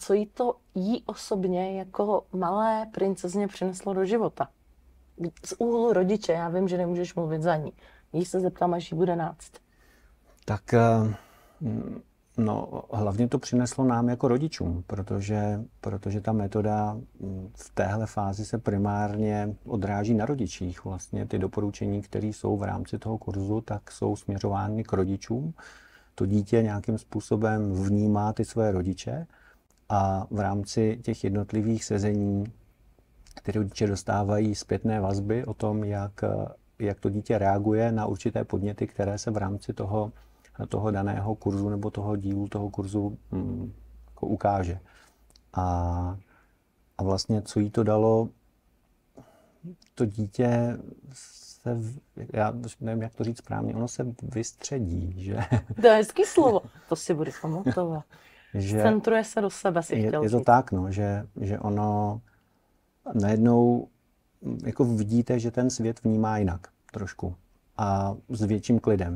Co jí osobně jako malé princezně přineslo do života? Z úhlu rodiče, já vím, že nemůžeš mluvit za ní. Jí se zeptám, až jí bude 11. Tak no, hlavně to přineslo nám jako rodičům, protože ta metoda v téhle fázi se primárně odráží na rodičích. Vlastně ty doporučení, které jsou v rámci toho kurzu, tak jsou směřovány k rodičům. To dítě nějakým způsobem vnímá ty své rodiče a v rámci těch jednotlivých sezení ty rodiče dostávají zpětné vazby o tom, jak to dítě reaguje na určité podněty, které se v rámci toho daného kurzu nebo toho dílu toho kurzu jako ukáže. A vlastně, co jí to dalo, to dítě se, já nevím, jak to říct správně, ono se vystředí, že? To je hezký slovo, to si budu pamatovat. Centruje se do sebe, si chtěl je to říct. tak, no, že ono najednou jako vidíte, že ten svět vnímá jinak trošku a s větším klidem.